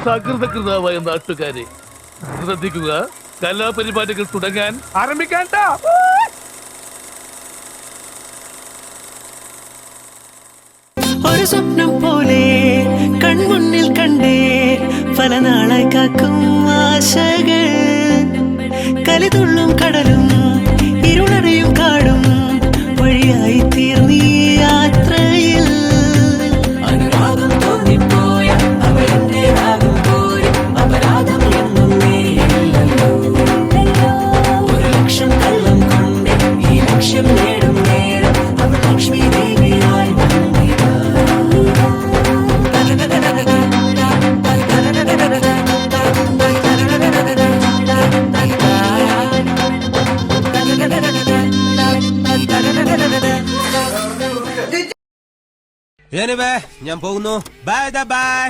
സകൃതകൃതാവായ നാട്ടുകാരെ ശ്രദ്ധിക്കുക. കലാപരിപാടികൾ തുടങ്ങാൻ ആരംഭിക്കാൻ. ഒരു സ്വപ്നം പോലെ കൺമുന്നിൽ കണ്ടേ പല നാളായി കാക്കും ആശകൾ. കലിതുള്ളും കടലും ഇരുളറിയും കാടും വഴിയായി തീർന്നീ യാത്രയിൽ. അനുരാഗം തോന്നിപ്പോയ അവരെന്റേതാകും പോലും അപരാധം എന്നും നീയല്ലോ. ഒരു ലക്ഷം കള്ളം കൊണ്ട് ഈ ലക്ഷ്യം നേടും നേരം അവർ ലക്ഷ്മി ദേവിയായി വന്നിതാ. ഞാൻ പോകുന്നു. Bye bye.